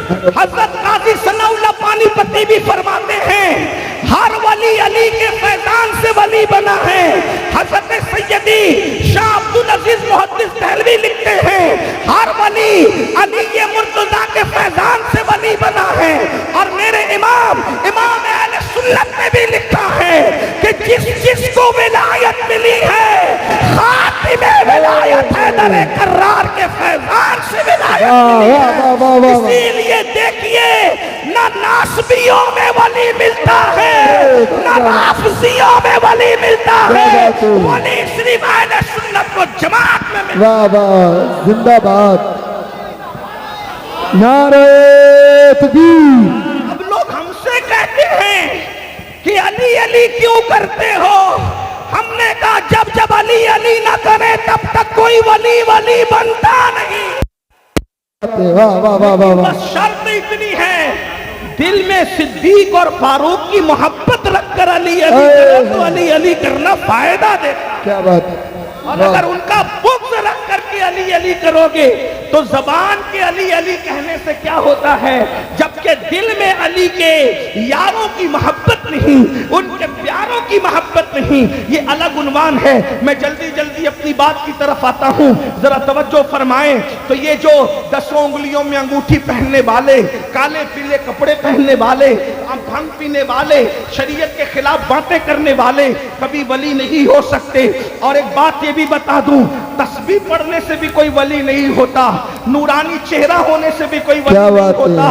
حضرت قاضی ثناء اللہ پانی پتی بھی فرماتے ہیں ہر ولی علی کے فیضان سے ولی بنا ہے۔ حضرت سیدی شاہ عبدالعزیز محدث دہلوی لکھتے ہیں ہر ولی علی مرتضیٰ کے فیضان سے ولی بنا ہے۔ اور میرے امام اہل سنت نے بھی لکھا ہے کہ جس کو ولایت ملی ہے خاتم ولایت حیدر کرار کے فیضان سے ولایت ملی ہے۔ اسی لیے دیکھیے نہ ناسبیوں میں ولی ملتا ہے نہ رافضیوں میں ولی ملتا ہے، ولی صرف اہل سنت و جماعت میں ملتا ہے۔ واہ واہ، زندہ باد، نعرہ تکبیر۔ اب لوگ ہم سے کہتے ہیں کہ علی علی کیوں کرتے ہو؟ ہم نے کہا جب علی علی نہ کرے تب تک کوئی ولی ولی بنتا نہیں۔ واہ واہ واہ واہ واہ، بس شرط اتنی ہے دل میں صدیق اور فاروق کی محبت رکھ کر علی علی کرو تو علی علی کرنا فائدہ دے۔ کیا بات ہے۔ اور اگر ان کا بغض رکھ کر کے علی علی کرو گے تو زبان کے علی علی کہنے سے کیا ہوتا ہے جبکہ دل میں علی کے یاروں کی محبت نہیں، ان کے پیاروں کی محبت نہیں، یہ الگ عنوان ہے۔ میں جلدی جلدی اپنی بات کی طرف آتا ہوں، ذرا توجہ فرمائیں۔ تو یہ جو 10 انگلیوں میں انگوٹھی پہننے والے، کالے پیلے کپڑے پہننے والے، بھنگ پینے والے، شریعت کے خلاف باتیں کرنے والے کبھی ولی نہیں ہو سکتے۔ اور ایک بات یہ بھی بتا دوں، تسبیح پڑھنے سے بھی کوئی ولی نہیں ہوتا، نورانی چہرہ ہونے سے بھی کوئی ولی نہیں ہوتا،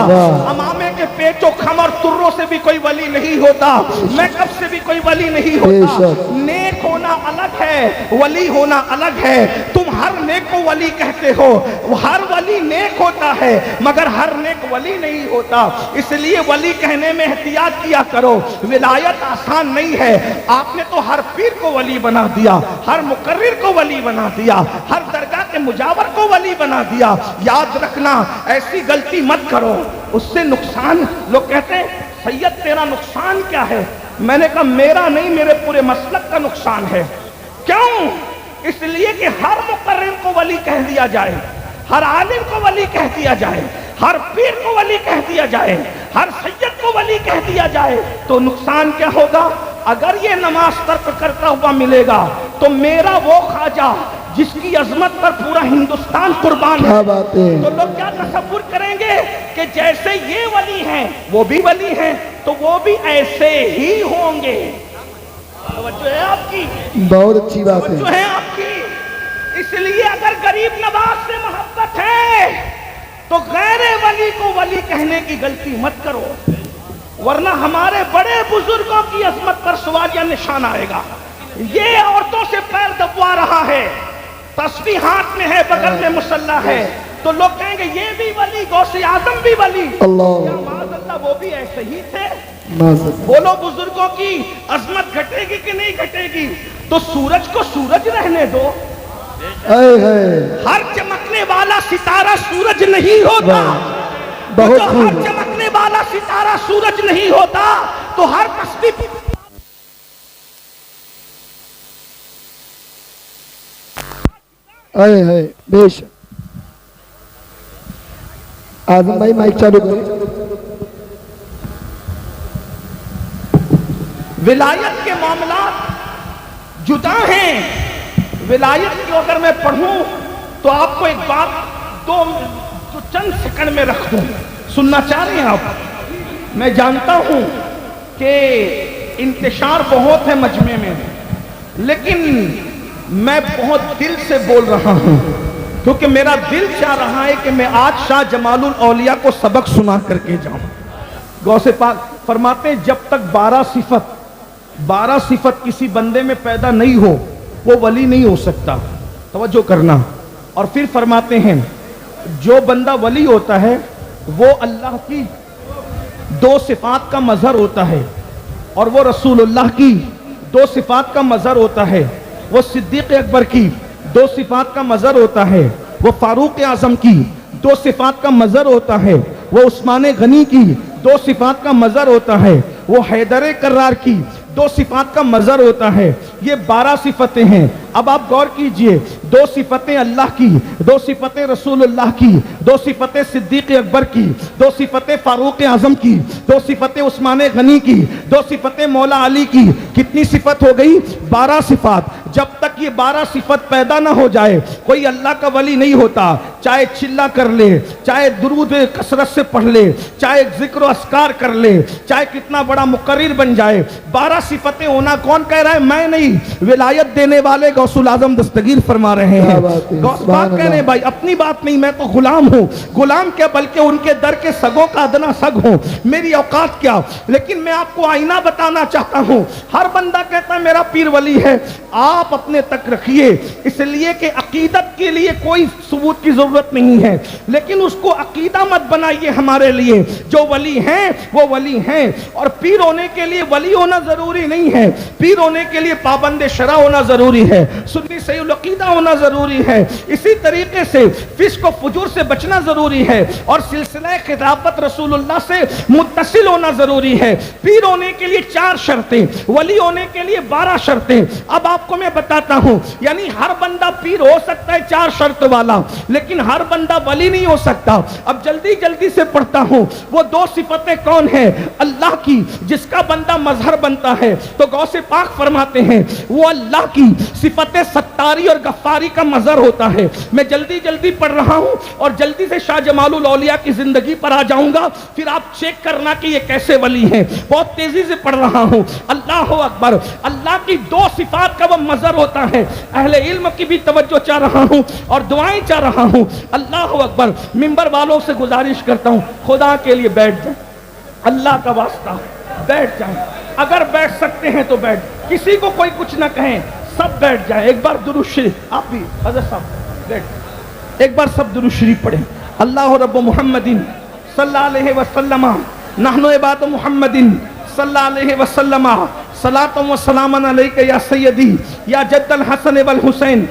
امامے کے پیچ و خم اور تروں سے بھی کوئی ولی نہیں ہوتا، میک اپ سے بھی کوئی ولی نہیں ہوتا۔ نیک ہونا الگ ہے، ولی ہونا الگ ہے۔ تم ہر نیک کو ولی کہتے ہو، ہر ولی نیک ہوتا ہے مگر ہر نیک ولی نہیں ہوتا۔ اس لیے ولی کہنے میں احتیاط کیا کرو، ولایت آسان نہیں ہے۔ آپ نے تو ہر پیر کو ولی بنا دیا، ہر مقرر کو ولی بنا دیا، ہر درگاہ کے مجاور کو ولی بنا دیا۔ یاد رکھنا ایسی غلطی مت کرو، اس سے نقصان۔ لوگ کہتے ہیں سید تیرا نقصان کیا ہے؟ میں نے کہا میرا نہیں، میرے پورے مسلک کا نقصان ہے۔ کیوں؟ اس لیے کہ ہر مقرر کو ولی کہہ دیا جائے، ہر عالم کو ولی کہہ دیا جائے، ہر پیر کو ولی کہہ دیا جائے، ہر سید کو ولی کہہ دیا جائے تو نقصان کیا ہوگا؟ اگر یہ نماز ترک کرتا ہوا ملے گا تو میرا وہ خواجہ جس کی عظمت پر پورا ہندوستان قربان ہے، تو لوگ کیا تصور کریں گے کہ جیسے یہ ولی ہیں وہ بھی ولی ہیں تو وہ بھی ایسے ہی ہوں گے۔ توجہ ہے آپ کی؟ بہت اچھی بات ہے، توجہ ہے آپ کی؟ اس لیے اگر غریب نواز سے محبت ہے تو غیر ولی کو ولی کہنے کی غلطی مت کرو، ورنہ ہمارے بڑے بزرگوں کی عظمت پر سوال یا نشان آئے گا۔ یہ عورتوں سے پیر دبوا رہا ہے، تسبیح ہاتھ میں ہے، بغل میں مصلی ہے، تو لوگ کہیں گے یہ بھی ولی، غوث اعظم بھی ولی۔ اللہ معاذ اللہ وہ بھی ایسے ہی تھے۔ معذرت۔ بولو بزرگوں کی عظمت گھٹے گی کہ نہیں گھٹے گی؟ تو سورج کو سورج رہنے دو، ہر چمکنے والا ستارہ سورج نہیں ہوتا۔ بہت ہر خوب، چمکنے والا ستارہ سورج نہیں ہوتا تو ہر تسبیح بے شک۔ اعظم بھائی مائک چالو کریں۔ ولایت کے معاملات جدا ہیں۔ ولایت کی اگر میں پڑھوں تو آپ کو ایک بات دو چند سیکنڈ میں رکھ دوں، سننا چاہ رہے ہیں آپ؟ میں جانتا ہوں کہ انتشار بہت ہے مجمع میں، لیکن میں بہت دل سے بول رہا ہوں کیونکہ میرا دل چاہ رہا ہے کہ میں آج شاہ جمال الاولیاء کو سبق سنا کر کے جاؤں۔ غوث پاک فرماتے ہیں جب تک 12 صفت کسی بندے میں پیدا نہیں ہو وہ ولی نہیں ہو سکتا۔ توجہ کرنا۔ اور پھر فرماتے ہیں جو بندہ ولی ہوتا ہے وہ اللہ کی 2 صفات کا مظہر ہوتا ہے، اور وہ رسول اللہ کی 2 صفات کا مظہر ہوتا ہے، وہ صدیق اکبر کی 2 صفات کا مظہر ہوتا ہے، وہ فاروق اعظم کی 2 صفات کا مظہر ہوتا ہے، وہ عثمان غنی کی 2 صفات کا مظہر ہوتا ہے، وہ حیدر کرار کی دو صفات کا مظہر ہوتا ہے. یہ 12 صفتیں ہیں. اب آپ غور کیجئے, 2 صفتیں اللہ کی, 2 صفتیں رسول اللہ کی, 2 صفتیں صدیق اکبر کی, 2 صفتیں فاروق اعظم کی, 2 صفتیں عثمان غنی کی, 2 صفتیں مولا علی کی. کتنی صفت ہو گئی؟ 12 صفات. جب تک یہ 12 صفت پیدا نہ ہو جائے کوئی اللہ کا ولی نہیں ہوتا. چاہے چلا کر لے, چاہے درود کثرت سے پڑھ لے, چاہے ذکر و اذکار کر لے, چاہے کتنا بڑا مقرر بن جائے, 12 صفتیں ہونا کون کہہ رہا ہے؟ میں نہیں, ولایت دینے والے غوث الاعظم دستگیر فرما رہے ہیں. غوث بات کہہ رہے ہیں بھائی, اپنی بات نہیں, میں تو غلام ہوں. غلام کیا, بلکہ ان کے در کے سگوں کا ادنا سگ ہوں. میری اوقات کیا. لیکن میں آپ کو آئینہ بتانا چاہتا ہوں. ہر بندہ کہتا ہے میرا پیر ولی ہے. آپ اپنے تک رکھیے, اس لیے کہ عقیدت کے لیے کوئی ثبوت کی ضرورت نہیں ہے, لیکن اس کو عقیدہ مت بنائیے ہمارے لیے. جو ولی ہیں وہ ولی ہیں, اور پیر ہونے کے لیے ولی ہونا ضروری نہیں ہے. پیر ہونے کے لیے پابند شرع ہونا ضروری ہے, سنی صحیح العقیدہ ہونا ضروری ہے. اسی طریقے سے فسق و فجور سے بچنا ضروری ہے, اور سلسلہ خلافت رسول اللہ سے متصل ہونا ضروری ہے. پیر ہونے کے لیے 4 شرطیں, ولی ہونے کے لیے 12 شرطیں. اب آپ کو میں بتاتا ہوں, یعنی ہر بندہ پیر ہو سکتا ہے 4 شرط والا, لیکن ہر بندہ ولی نہیں ہو سکتا. اب جلدی جلدی سے پڑھتا ہوں. وہ 2 صفتیں کون ہیں؟ اللہ کی, جس کا بندہ مظہر بنتا ہے تو غوث پاک فرماتے ہیں وہ اللہ کی صفت ستاری اور غفاری کا مظہر ہوتا ہے. میں جلدی جلدی پڑھ رہا ہوں اور جلدی سے شاہ جمال الاولیاء کی زندگی پر آ جاؤں گا, پھر آپ چیک کرنا کہ یہ کیسے ولی ہیں. بہت تیزی سے پڑھ رہا ہوں. اللہ اکبر. اللہ کی 2 صفات کا وہ مظہر ہوتا ہے. اہل علم کی بھی توجہ چاہ رہا ہوں اور دعائیں چاہ رہا ہوں. اللہ اکبر. منبر والوں سے گزارش کرتا ہوں, خدا کے لیے بیٹھ جائیں, اللہ کا واسطہ بیٹھ جائیں. اگر بیٹھ سکتے ہیں تو بیٹھ, کسی کو کوئی کچھ نہ کہیں, سب بیٹھ جائیں. ایک بار درود شریف, آپ بھی حضرت صاحب بیٹھ, ایک بار سب درود شریف پڑھیں. اللہ رب محمد صلی اللہ علیہ وسلم, نحن عباد محمد صلی اللہ علیہ وسلم, صلاۃ و سلام علیک یا سیدی یا جد الحسن والحسین.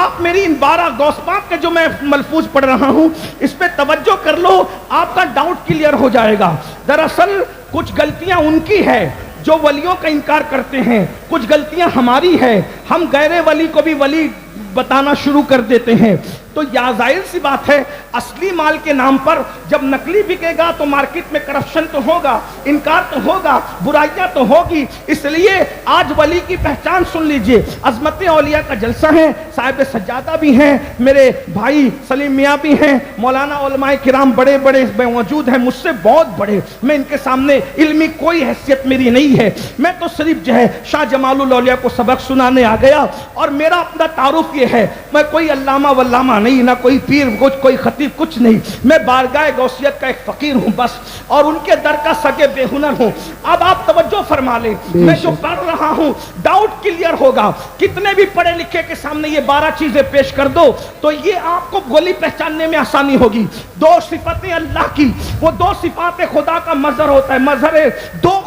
آپ میری ان 12 غوث پاک کے جو میں ملفوظ پڑھ رہا ہوں اس پہ توجہ کر لو, آپ کا ڈاؤٹ کلیئر ہو جائے گا. دراصل کچھ غلطیاں ان کی ہے جو ولیوں کا انکار کرتے ہیں, کچھ غلطیاں ہماری ہے, ہم غیر ولی کو بھی ولی بتانا شروع کر دیتے ہیں. تو یا ظاہر سی بات ہے, اصلی مال کے نام پر جب نقلی بکے گا تو مارکیٹ میں کرپشن تو ہوگا, انکار تو ہوگا, برائیاں تو ہوگی. اس لیے آج ولی کی پہچان سن لیجئے. عظمت اولیاء کا جلسہ ہے, صاحب سجادہ بھی ہیں, میرے بھائی سلیم میاں بھی ہیں, مولانا علماء کرام بڑے بڑے موجود ہیں, مجھ سے بہت بڑے. میں ان کے سامنے علمی کوئی حیثیت میری نہیں ہے. میں تو صرف جو ہے شاہ جمال الاولیاء کو سبق سنانے آ گیا, اور میرا اپنا تعارف یہ ہے, میں کوئی علامہ واللامہ نہیں, نہ کوئی پیر, کوئی خطیب, کچھ نہیں. میں بارگاہ غوثیت کا ایک فقیر ہوں بس, اور ان کے در کا سگے بے ہنر ہوں. اب آپ توجہ فرما لیں, میں جو پڑھ رہا ہوں ڈاؤٹ کلیئر ہوگا. کتنے بھی پڑھے لکھے کے سامنے یہ 12 چیزیں پیش کر دو تو یہ آپ کو ولی پہچاننے میں آسانی ہوگی. 2 صفتیں اللہ کی, وہ 2 صفات خدا کا مظہر ہوتا ہے. مظہر 2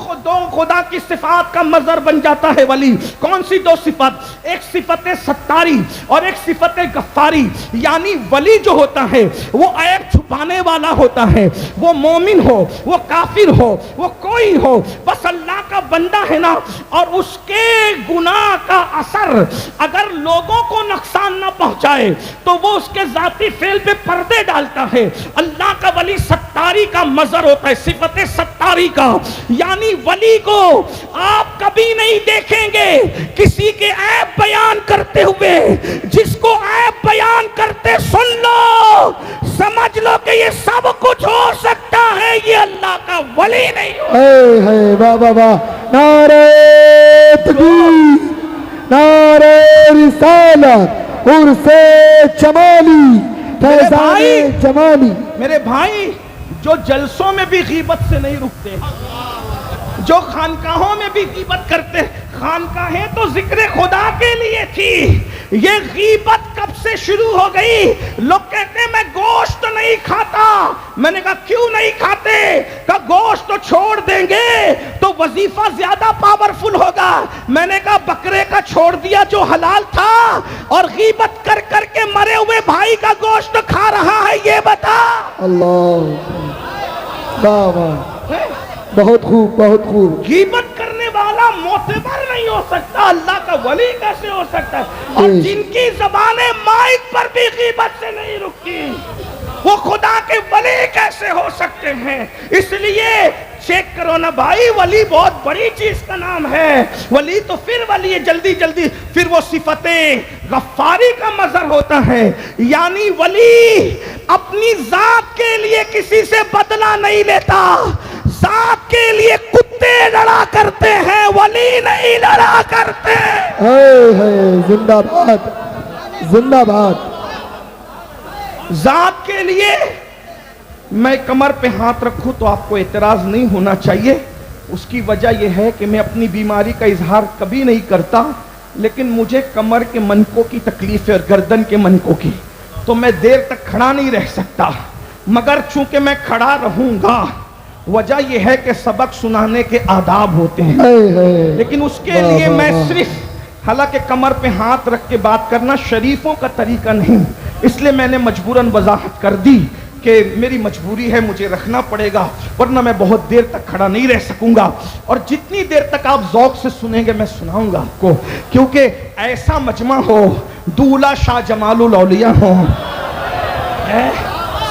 خدا کی صفات کا مظہر بن جاتا ہے ولی. کون سی 2 صفات؟ ایک صفت ستاری اور ایک صفت غفاری. یعنی ولی جو ہوتا ہے وہ عیب چھپانے والا ہوتا ہے, وہ مومن ہو, وہ کافر ہو, وہ کوئی ہو, بس اللہ کا بندہ ہے نا, اور اس کے گناہ کا اثر اگر لوگوں کو نقصان نہ پہنچائے تو وہ اس کے ذاتی فعل پہ پردے ڈالتا ہے. اللہ کا ولی ستاری کا مظہر ہوتا ہے, صفت ستاری کا. یعنی ولی کو آپ کبھی نہیں دیکھیں گے کسی کے عیب بیان کرتے ہوئے. جس کو عیب بیان کرتے سن لو, سمجھ لو کہ یہ سب کچھ ہو سکتا ہے, یہ اللہ کا ولی نہیں ہو. اے ہے واہ واہ واہ, نعرہ تکبیر, نعرہ رسالت, عرس جمالی, فیضان جمالی. میرے بھائی جو جلسوں میں بھی غیبت سے نہیں رکتے, جو خانقاہوں میں بھی غیبت کرتے, خانقاہیں تو ذکر خدا کے لیے تھی, یہ غیبت کب سے شروع ہو گئی؟ لوگ کہتے ہیں میں گوشت نہیں کھاتا. میں نے کہا کیوں نہیں کھاتے؟ کہ گوشت تو چھوڑ دیں گے تو وظیفہ زیادہ پاورفل ہوگا. میں نے کہا بکرے کا چھوڑ دیا جو حلال تھا, اور غیبت کر کر کے مرے ہوئے بھائی کا گوشت کھا رہا ہے, یہ بتا. اللہ, واہ واہ, بہت خوب, بہت خوب. غیبت کرنے والا معتبر نہیں ہو سکتا، اللہ کا ولی کیسے ہو سکتا ہے؟ اور جن کی زبانیں مائک پر بھی غیبت سے نہیں رکتی، وہ خدا کے ولی کیسے ہو سکتے ہیں؟ اس لیے چیک کرو نا بھائی، ولی بہت بڑی چیز کا نام ہے۔ ولی تو پھر ولی ہے، جلدی جلدی پھر وہ صفتیں غفاری کا مظہر ہوتا ہے، یعنی ولی اپنی ذات کے لیے کسی سے بدلہ نہیں لیتا، ذات کے لیے کتے لڑا کرتے ہیں، ولی نہیں لڑا کرتے۔ زندہ باد، زندہ باد۔ ذات کے لیے میں کمر پہ ہاتھ رکھوں تو آپ کو اعتراض نہیں ہونا چاہیے، اس کی وجہ یہ ہے کہ میں اپنی بیماری کا اظہار کبھی نہیں کرتا، لیکن مجھے کمر کے منکوں کی تکلیف ہے اور گردن کے منکوں کی، تو میں دیر تک کھڑا نہیں رہ سکتا، مگر چونکہ میں کھڑا رہوں گا، وجہ یہ ہے کہ سبق سنانے کے آداب ہوتے ہیں، لیکن اس کے لیے میں صرف، حالانکہ کمر پہ ہاتھ رکھ کے بات کرنا شریفوں کا طریقہ نہیں، اس لیے میں نے مجبوراً وضاحت کر دی کہ میری مجبوری ہے، مجھے رکھنا پڑے گا، ورنہ میں بہت دیر تک کھڑا نہیں رہ سکوں گا، اور جتنی دیر تک آپ ذوق سے سنیں گے میں سناؤں گا آپ کو، کیونکہ ایسا مجمع ہو، دولہ شاہ جمال الاولیاء ہوں،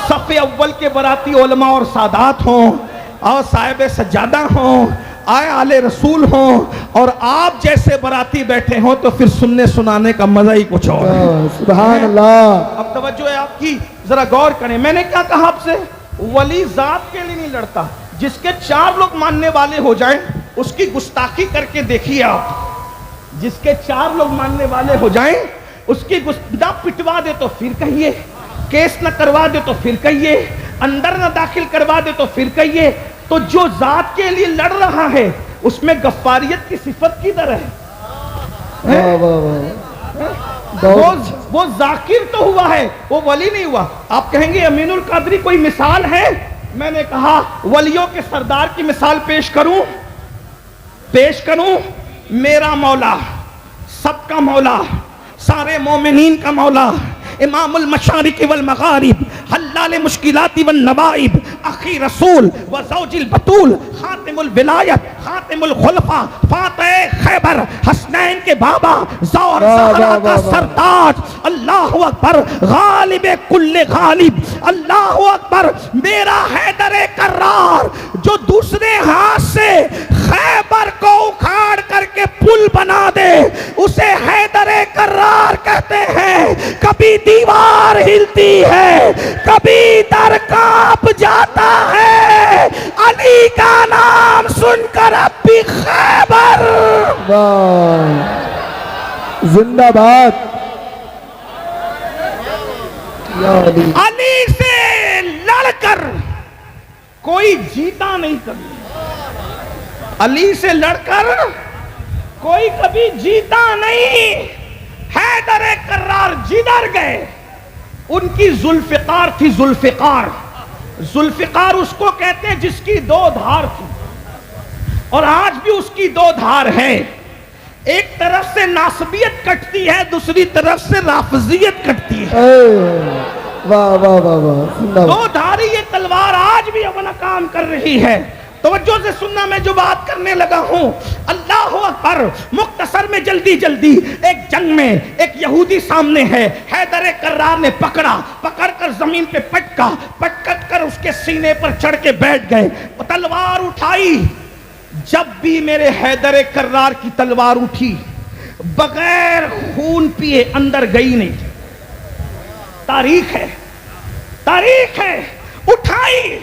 صف اول کے براتی علماء اور سادات ہوں، اور صاحب سجادہ ہوں، آئے آل رسول ہوں، اور آپ جیسے براتی بیٹھے ہوں، تو پھر سننے سنانے کا مزہ ہی کچھ اور ہے۔ سبحان اللہ۔ اب توجہ ہے آپ کی، ذرا غور کریں، میں نے کیا کہا آپ سے؟ ولی ذات کے لیے نہیں لڑتا، جس کے 4 لوگ ماننے والے ہو جائیں اس کی گستاخی کر کے دیکھیے آپ، جس کے 4 لوگ ماننے والے ہو جائیں اس کی نہ پٹوا دے تو پھر کہیے، کیس نہ کروا دے تو پھر کہیے، اندر نہ داخل کروا دے تو پھر کہیے، تو جو ذات کے لیے لڑ رہا ہے اس میں غفاریت کی صفت کدھر ہے؟ وہ ذاکر تو ہوا ہے، وہ ولی نہیں ہوا۔ آپ کہیں گے امین القادری کوئی مثال ہے؟ میں نے کہا ولیوں کے سردار کی مثال پیش کروں، میرا مولا، سب کا مولا، سارے مومنین کا مولا، امام المشارق والمغارب، حلال مشکلات والنوائب، اخی رسول و زوج البطول، خاتم الولایت، خاتم الخلفاء، فاتح خیبر، حسنین کے بابا، زور زہرا کا سرتاج، اللہ اکبر، غالب کل غالب، اللہ اکبر، میرا حیدر کرار، جو دوسرے ہاتھ سے خیبر کو اکھاڑ کر کے پل بنا دے، اسے حیدر کرار کہتے ہیں۔ کبھی دیوار ہلتی ہے، کبھی در کانپ جاتا ہے، علی کا نام سن کر اب بھی خیبر۔ زندہ باد یا علی۔ علی سے لڑ کر کوئی جیتا نہیں کبھی، علی سے لڑ کر کوئی کبھی جیتا نہیں۔ حیدر کرار جدھر گئے، ان کی ذوالفقار تھی، ذوالفقار اس کو کہتے ہیں جس کی 2 دھار تھی، اور آج بھی اس کی 2 دھار ہے، ایک طرف سے ناصبیت کٹتی ہے، دوسری طرف سے رافضیت کٹتی ہے۔ واہ واہ واہ واہ۔ 2 دھاری یہ تلوار آج بھی اپنا کام کر رہی ہے۔ توجہ سے سننا، میں جو بات کرنے لگا ہوں، اللہ اکبر، مختصر میں جلدی جلدی، ایک جنگ میں ایک یہودی سامنے ہے، حیدر کرار نے پکڑ کر زمین پہ پٹک کر اس کے سینے پر چڑھ کے بیٹھ گئے، تلوار اٹھائی۔ جب بھی میرے حیدر کرار کی تلوار اٹھی بغیر خون پیے اندر گئی نہیں، تاریخ ہے، اٹھائی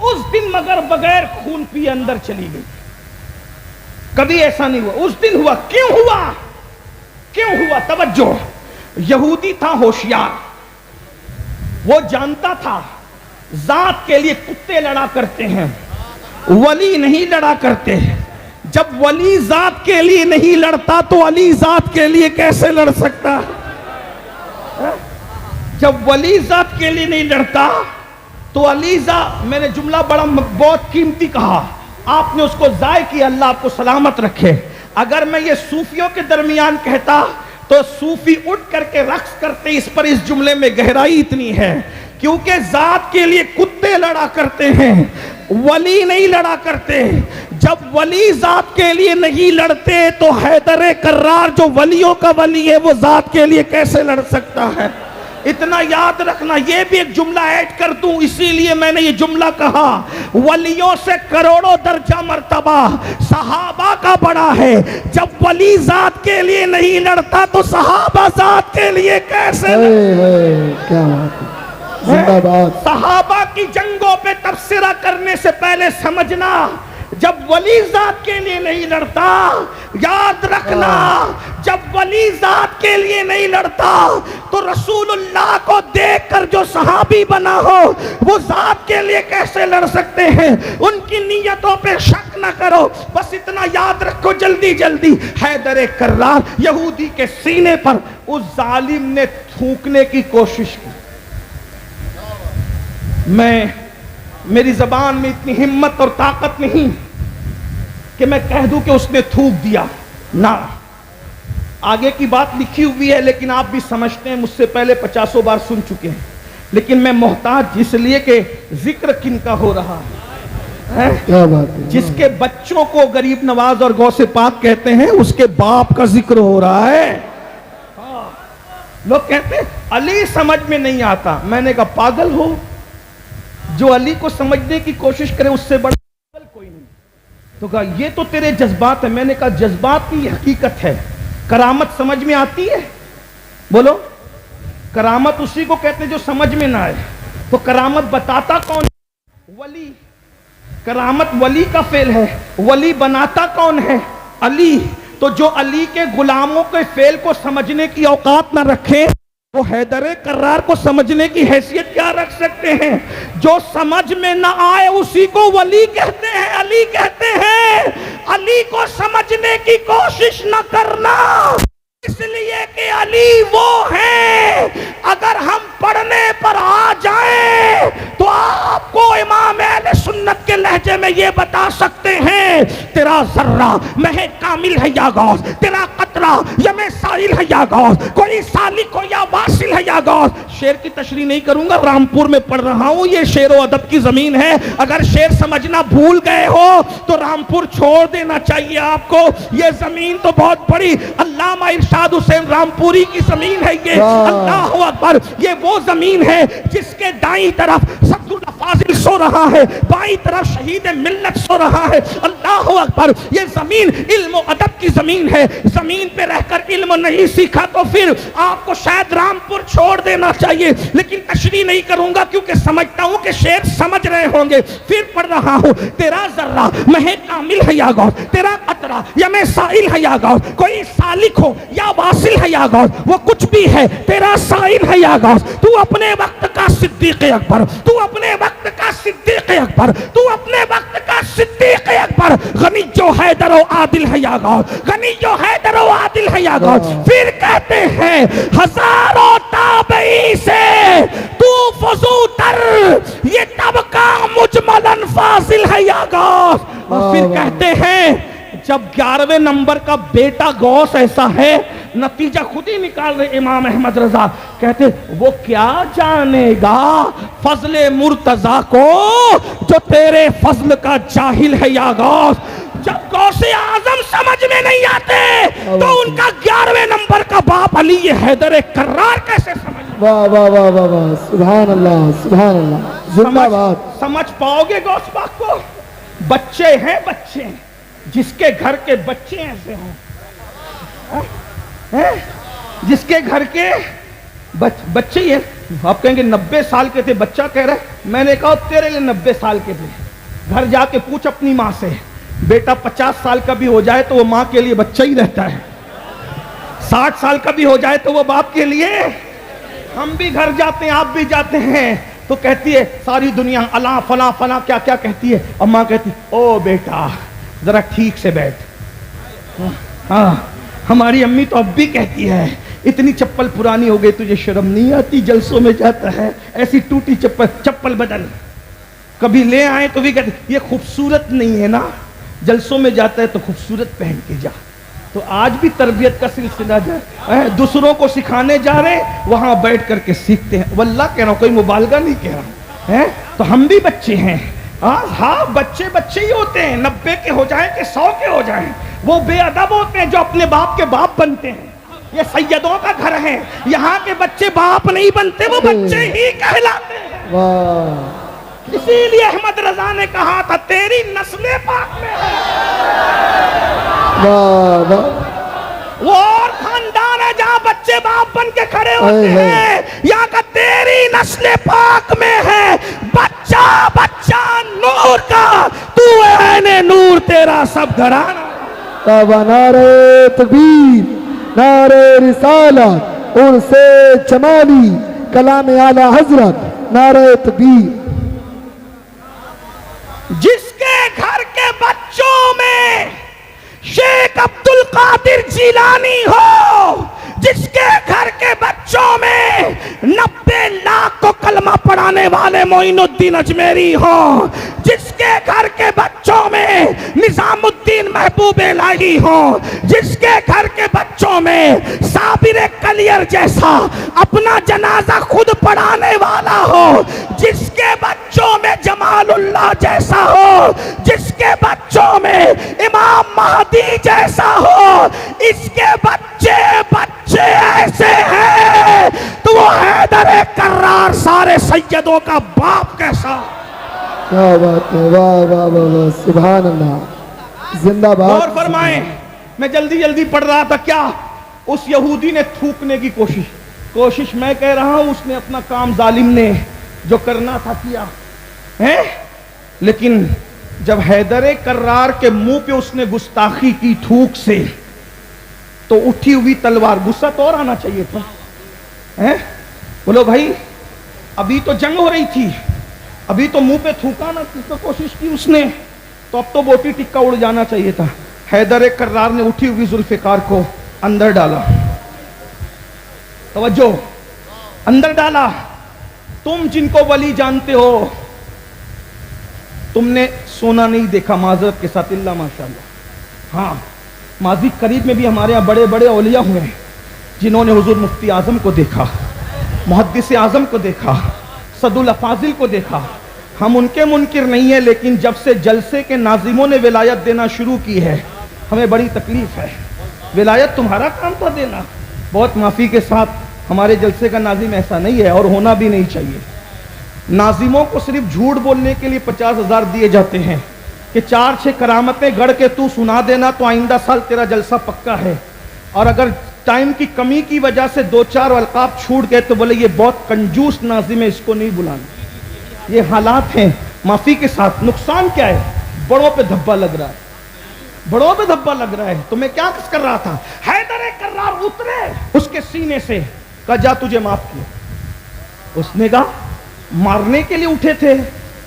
اس دن مگر بغیر خون پیے اندر چلی گئی، کبھی ایسا نہیں ہوا، اس دن ہوا۔ کیوں ہوا؟ توجہ، یہودی تھا ہوشیار، وہ جانتا تھا ذات کے لیے کتے لڑا کرتے ہیں، ولی نہیں لڑا کرتے۔ جب ولی ذات کے لیے نہیں لڑتا تو علی ذات کے لیے کیسے لڑ سکتا؟ جب ولی ذات کے لیے نہیں لڑتا تو علی ذات، میں نے جملہ بہت قیمتی کہا، آپ نے اس کو ضائع کیا، اللہ آپ کو سلامت رکھے۔ اگر میں یہ صوفیوں کے درمیان کہتا تو صوفی اٹھ کر کے رقص کرتے، اس جملے میں گہرائی اتنی ہے، کیونکہ ذات کے لیے کتے لڑا کرتے ہیں، ولی نہیں لڑا کرتے. جب ولی ذات کے لیے نہیں لڑتے تو حیدر کرار جو ولیوں کا ولی ہے وہ ذات کے لیے کیسے لڑ سکتا ہے؟ اتنا یاد رکھنا. یہ بھی ایک جملہ ایڈ کر دوں, اسی لیے میں نے یہ جملہ کہا, ولیوں سے کروڑوں درجہ مرتبہ صحابہ کا بڑا ہے. جب ولی ذات کے لیے نہیں لڑتا تو صحابہ ذات کے لیے کیسے کیا بات ہے. زندہ باد. صحابہ کی جنگوں پہ تبصرہ کرنے سے پہلے سمجھنا, جب ولی ذات کے لیے نہیں لڑتا, یاد رکھنا, جب ولی ذات کے لیے نہیں لڑتا تو رسول اللہ کو دیکھ کر جو صحابی بنا ہو وہ ذات کے لیے کیسے لڑ سکتے ہیں؟ ان کی نیتوں پہ شک نہ کرو. بس اتنا یاد رکھو جلدی جلدی, حیدر کرار یہودی کے سینے پر اس ظالم نے تھوکنے کی کوشش کی. میری زبان میں اتنی ہمت اور طاقت نہیں کہ میں کہہ دوں کہ اس نے تھوک دیا نہ. آگے کی بات لکھی ہوئی ہے لیکن آپ بھی سمجھتے ہیں, مجھ سے پہلے 50 بار سن چکے ہیں, لیکن میں محتاج اس لیے کہ ذکر کن کا ہو رہا ہے. کیا بات ہے. جس کے بچوں کو غریب نواز اور غوث پاک کہتے ہیں اس کے باپ کا ذکر ہو رہا ہے. لوگ کہتے ہیں علی سمجھ میں نہیں آتا. میں نے کہا پاگل ہو, جو علی کو سمجھنے کی کوشش کرے اس سے بڑا پاگل کوئی نہیں. تو کہا یہ تو تیرے جذبات ہیں. میں نے کہا جذبات کی حقیقت ہے, کرامت سمجھ میں آتی ہے؟ بولو, کرامت اسی کو کہتے ہیں جو سمجھ میں نہ آئے. تو کرامت بتاتا کون؟ ولی. کرامت ولی کا فعل ہے, ولی بناتا کون ہے؟ علی. تو جو علی کے غلاموں کے فعل کو سمجھنے کی اوقات نہ رکھے وہ حیدر کرار کو سمجھنے کی حیثیت کیا رکھ سکتے ہیں؟ جو سمجھ میں نہ آئے اسی کو ولی کہتے ہیں, علی کہتے ہیں. علی کو سمجھنے کی کوشش نہ کرنا, اس لیے کہ علی وہ ہیں اگر ہم پڑھنے پر آ جائیں تو آپ کو امام اہل سنت کے لہجے میں یہ بتا سکتے ہیں تیرا ذرہ مہ کامل ہے یا غوث, تیرا قطرہ یم سائل ہے یا غوث, کوئی سالک ہو یا واصل ہے یا غوث. شعر کی تشریح نہیں کروں گا, رامپور میں پڑھ رہا ہوں, یہ شعر و ادب کی زمین ہے. اگر شعر سمجھنا بھول گئے ہو تو رامپور چھوڑ دینا چاہیے آپ کو. یہ زمین تو بہت بڑی علامہ ارشاد حسین رامپوری کی زمین ہے. یہ اللہ اکبر, یہ وہ زمین ہے جس کے دائیں طرف صدر الافاضل سو رہا ہے, بائیں طرف شہید ملت سو رہا ہے. اللہ اکبر, یہ زمین علم و ادب کی زمین ہے. زمین پہ رہ کر علم نہیں سیکھا تو پھر آپ کو شاید رامپور چھوڑ دینا چاہیے, لیکن تشریح نہیں کروں گا کیونکہ سمجھتا ہوں کہ شعر سمجھ رہے ہوں گے. پھر پڑھ رہا ہوں تیرا ذرہ مہ کامل ہے یا غوث, تیرا قطرہ یم سائل ہے یا غوث, کوئی سالک ہو یا واصل ہے یا غوث, وہ کچھ بھی ہے تیرا سائل ہے یا غوث. تو اپنے وقت کا صدیق اکبر, تو اپنے وقت کا صدیق اکبر, تو اپنے وقت کا صدیق اکبر. غنی جو حیدر و عادل ہے یا غوث, غنی جو حیدر و عادل ہے یا غوث. پھر کہتے ہیں ہزاروں تابعی سے تو فضوتر, یہ طبقہ مجملاً فاضل ہے یا غوث. اور پھر کہتے ہیں جب 11ویں نمبر کا بیٹا غوث ایسا ہے, نتیجہ خود ہی نکال رہے امام احمد رضا, کہتے وہ کیا جانے گا فضل مرتضی کو جو تیرے فضل کا جاہل ہے یا غوث. جب غوث اعظم سمجھ میں نہیں آتے تو ان کا 11ویں نمبر کا باپ علی حیدر کرار کیسے سمجھ؟ واہ واہ واہ واہ واہ, سبحان اللہ سبحان اللہ. زندہ باد. سمجھ پاؤ گے غوث پاک کو؟ بچے ہیں, بچے ہیں, جس کے گھر کے بچے ایسے ہوں, جس کے گھر کے بچے ہی ہیں. آپ کہیں گے 90 سال کے تھے, بچہ کہہ رہے. میں نے کہا تیرے لیے 90 سال کے تھے. گھر جا کے پوچھ اپنی ماں سے, بیٹا 50 سال کا بھی ہو جائے تو وہ ماں کے لیے بچہ ہی رہتا ہے, 60 سال کا بھی ہو جائے تو وہ باپ کے لیے. ہم بھی گھر جاتے ہیں, آپ بھی جاتے ہیں, تو کہتی ہے ساری دنیا اللہ فلاں فلاں کیا کیا کہتی ہے, اور ماں کہتی او بیٹا ذرا ٹھیک سے بیٹھ. ہاں, ہماری امی تو اب بھی کہتی ہے اتنی چپل پرانی ہو گئی تجھے شرم نہیں آتی, جلسوں میں جاتا ہے ایسی ٹوٹی چپل بدل. کبھی لے آئے تو بھی کہتے یہ خوبصورت نہیں ہے نا, جلسوں میں جاتا ہے تو خوبصورت پہن کے جا. تو آج بھی تربیت کا سلسلہ جائے, دوسروں کو سکھانے جا رہے ہیں, وہاں بیٹھ کر کے سیکھتے ہیں. واللہ کہہ رہا ہوں, کوئی مبالغہ نہیں کہہ رہا ہوں. تو ہم بھی بچے ہیں, ہاں بچے بچے ہی ہوتے ہیں، 90 کے ہو جائیں کہ 100 کے ہو جائیں، وہ بے ادب ہوتے ہیں جو اپنے باپ کے باپ بنتے ہیں۔ یہ سیدوں کا گھر ہے، یہاں کے بچے باپ نہیں بنتے، وہ بچے ہی کہلاتے ہیں۔ واہ اسی لیے احمد رضا نے کہا تھا تیری نسل پاک میں ہے، واہ واہ وہ اور خاندان ہے جہاں بچے باپ بن کے کھڑے ہوتے ہیں، یہاں کا تیری نسل پاک میں ہے، بچہ بچہ نور کا، تو عین نور تیرا سب گھرانہ۔ بابا نعرہ تکبیر، نعرہ رسالت، عرس جمالی، کلام اعلی حضرت، نعرہ تکبیر۔ جس کے گھر کے بچوں میں شیخ عبد القادر جیلانی ہو، جس کے گھر کے بچوں میں 90 لاکھ کو کلمہ پڑھانے والے معین الدین اجمیری ہوں، جس کے گھر کے بچوں میں نظام الدین محبوب الہی ہوں، جس کے گھر کے بچوں میں صابر کلیر جیسا اپنا جنازہ خود پڑھانے والا ہو، جس کے بچوں میں جمال اللہ جیسا ہو، جس کے بچوں میں امام مہدی جیسا ہو، اس کے بچے بچے ایسے ہیں تو وہ حیدر کرار سارے سیدوں کا باپ کیسا۔ کیا بات ہے، واہ واہ واہ واہ، سبحان اللہ، زندہ باد۔ غور فرمائیں، میں جلدی جلدی پڑھ رہا تھا، کیا اس یہودی نے تھوکنے کی کوشش میں کہہ رہا ہوں، اس نے اپنا کام ظالم نے جو کرنا تھا کیا ہے، لیکن جب حیدر کرار کے منہ پہ اس نے گستاخی کی تھوک سے تو اٹھی ہوئی تلوار، غصہ تو اور آنا چاہیے تھا۔ بولو بھائی، ابھی تو جنگ ہو رہی تھی، ابھی تو منہ پہ تھوکا نا کوشش کی اس نے، تو اب تو بوٹی ٹکا اڑ جانا چاہیے تھا۔ حیدر کرار نے اٹھی ہوئی ذوالفقار کو اندر ڈالا، توجہ، اندر ڈالا۔ تم جن کو ولی جانتے ہو، تم نے سونا نہیں دیکھا معذرت کے ساتھ، اللہ ماشاءاللہ۔ ہاں، ماضی قریب میں بھی ہمارے یہاں بڑے بڑے اولیاء ہوئے ہیں جنہوں نے حضور مفتی اعظم کو دیکھا، محدث اعظم کو دیکھا، صد الافاضل کو دیکھا۔ ہم ان کے منکر نہیں ہیں، لیکن جب سے جلسے کے ناظموں نے ولایت دینا شروع کی ہے ہمیں بڑی تکلیف ہے۔ ولایت تمہارا کام تھا دینا، بہت معافی کے ساتھ ہمارے جلسے کا ناظم ایسا نہیں ہے اور ہونا بھی نہیں چاہیے۔ ناظموں کو صرف جھوٹ بولنے کے لیے 50,000 دیے جاتے ہیں کہ 4-6 کرامتیں گڑھ کے تو سنا دینا تو آئندہ سال تیرا جلسہ پکا ہے، اور اگر ٹائم کی کمی کی وجہ سے 2-4 القاب چھوٹ گئے تو بولے یہ بہت کنجوس ناظم ہے، اس کو نہیں بلانا۔ یہ حالات ہیں، معافی کے ساتھ۔ نقصان کیا ہے؟ بڑوں پہ دھبا لگ رہا ہے، بڑوں پہ دھبا لگ رہا ہے۔ تو میں کیا کر رہا تھا، حیدر کرار اترے اس کے سینے سے، کہا جا تجھے معاف کیا۔ اس نے کہا مارنے کے لیے اٹھے تھے،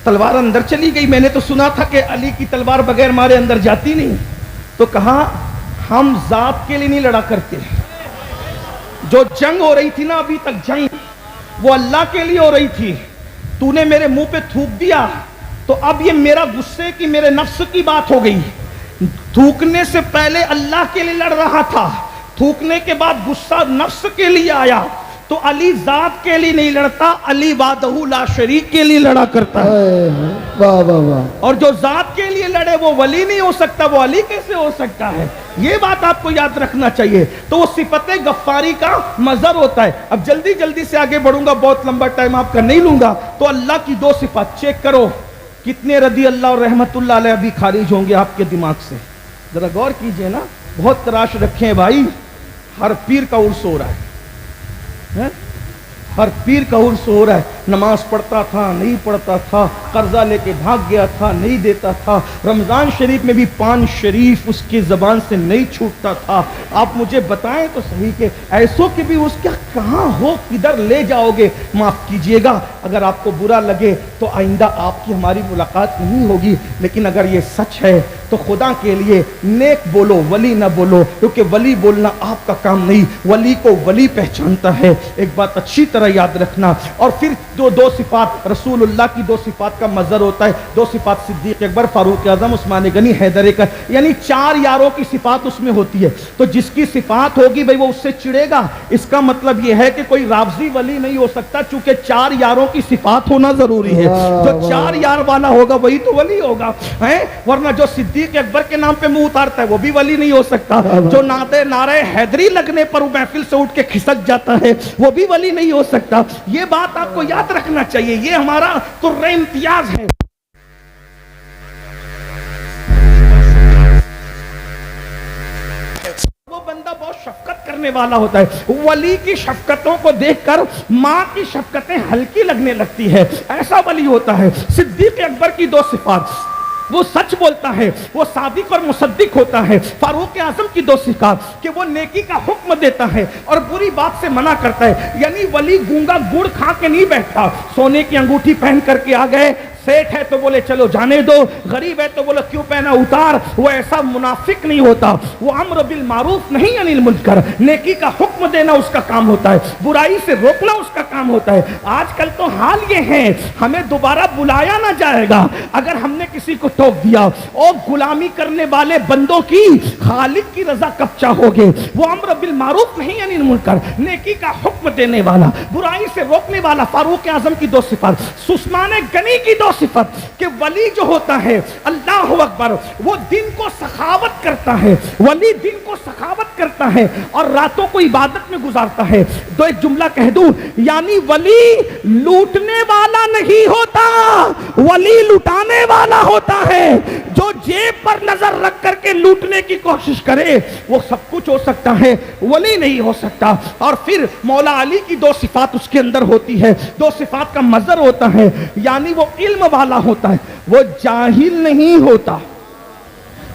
تلوار اندر چلی گئی، میں نے تو سنا تھا کہ علی کی تلوار بغیر مارے اندر جاتی نہیں۔ تو کہا ہم ذات کے لیے نہیں لڑا کرتے، جو جنگ ہو رہی تھی نا ابھی تک جنگ، وہ اللہ کے لیے ہو رہی تھی، تو نے میرے منہ پہ تھوک دیا تو اب یہ میرا غصے کی، میرے نفس کی بات ہو گئی۔ تھوکنے سے پہلے اللہ کے لیے لڑ رہا تھا، تھوکنے کے بعد غصہ نفس کے لیے آیا، تو علی ذات کے لیے نہیں لڑتا، علی وحدہ لا شریک کے لیے لڑا کرتا ہے۔ واہ واہ واہ، اور جو ذات کے لیے لڑے وہ ولی نہیں ہو سکتا، وہ علی کیسے ہو سکتا ہے؟ یہ بات آپ کو یاد رکھنا چاہیے۔ تو وہ صفت غفاری کا مظہر ہوتا ہے۔ اب جلدی جلدی سے آگے بڑھوں گا، بہت لمبا ٹائم آپ کا نہیں لوں گا۔ تو اللہ کی 2 صفات چیک کرو، کتنے رضی اللہ اور رحمت اللہ علیہ ابھی خارج ہوں گے آپ کے دماغ سے، ذرا غور کیجئے نا، بہت تراش رکھیں بھائی۔ ہر پیر کا عرس ہو رہا ہے، ہر پیر کا عرس ہو رہا ہے۔ نماز پڑھتا تھا نہیں پڑھتا تھا، قرضہ لے کے بھاگ گیا تھا نہیں دیتا تھا، رمضان شریف میں بھی پان شریف اس کی زبان سے نہیں چھوٹتا تھا۔ آپ مجھے بتائیں تو صحیح کہ ایسوں کی بھی اس کا کہاں ہو، کدھر لے جاؤ گے؟ معاف کیجئے گا اگر آپ کو برا لگے تو آئندہ آپ کی ہماری ملاقات نہیں ہوگی، لیکن اگر یہ سچ ہے تو خدا کے لیے نیک بولو، ولی نہ بولو، کیونکہ ولی بولنا آپ کا کام نہیں، ولی کو ولی پہچانتا ہے۔ ایک بات اچھی طرح یاد رکھنا۔ اور پھر دو صفات رسول اللہ کی 2 صفات کا مظہر ہوتا ہے، 2 صفات صدیق اکبر، فاروق اعظم، عثمان غنی، حیدر کرار، یعنی 4 یاروں کی صفات اس میں ہوتی ہے۔ تو جس کی صفات ہوگی بھئی وہ اس سے چڑے گا، اس کا مطلب یہ ہے کہ کوئی رافضی ولی نہیں ہو سکتا، چونکہ 4 یاروں کی صفات ہونا ضروری ہے۔ جو 4 یار والا ہوگا وہی تو ولی ہوگا ہیں، ورنہ جو صدیق اکبر کے نام پہ منہ اتارتا ہے وہ بھی ولی نہیں ہو سکتا، جو نعرہ حیدری لگنے پر محفل سے اٹھ کے کھسک جاتا ہے وہ بھی ولی نہیں ہو سکتا۔ یہ بات آپ کو یاد رکھنا چاہیے، یہ ہمارا تر امتیاز ہے۔ وہ بندہ بہت شفقت کرنے والا ہوتا ہے، ولی کی شفقتوں کو دیکھ کر ماں کی شفقتیں ہلکی لگنے لگتی ہے، ایسا ولی ہوتا ہے۔ صدیق اکبر کی 2 صفات، وہ سچ بولتا ہے، وہ صادق اور مصدق ہوتا ہے۔ فاروق اعظم کی 2 صفات کہ وہ نیکی کا حکم دیتا ہے اور بری بات سے منع کرتا ہے، یعنی ولی گونگا گڑ کھا کے نہیں بیٹھتا، سونے کی انگوٹھی پہن کر کے آ گئے، سیٹ ہے تو بولے چلو جانے دو، غریب ہے تو بولے کیوں پہنا اتار، وہ ایسا منافق نہیں ہوتا۔ وہ امر بالمعروف نہیں انل منکر، نیکی کا حکم دینا اس کا کام ہوتا ہے، برائی سے روکنا اس کا کام ہوتا ہے۔ آج کل تو حال یہ ہے ہمیں دوبارہ بلایا نہ جائے گا اگر ہم نے کسی کو ٹوک دیا، اور غلامی کرنے والے بندوں کی خالق کی رضا کب چاہوگے؟ وہ امر بالمعروف نہیں انل منکر، نیکی کا حکم دینے والا، برائی سے روکنے والا۔ فاروق اعظم کی 2 صفات۔ عثمان غنی کی 2 صفت کہ ولی جو ہوتا ہے اللہ اکبر وہ دن کو سخاوت کرتا ہے، ولی دن کو سخاوت کرتا ہے اور راتوں کو عبادت میں گزارتا ہے۔ تو ایک جملہ کہہ دوں، یعنی ولی لوٹنے والا نہیں ہوتا، ولی لٹانے والا ہوتا ہے۔ جو جیب پر نظر رکھ کر کے لوٹنے کی کوشش کرے وہ سب کچھ ہو سکتا ہے، ولی نہیں ہو سکتا۔ اور پھر مولا علی کی 2 صفات اس کے اندر ہوتی ہے، 2 صفات کا مظہر ہوتا ہے، یعنی وہ علم والا ہوتا ہے، وہ جاہل نہیں ہوتا۔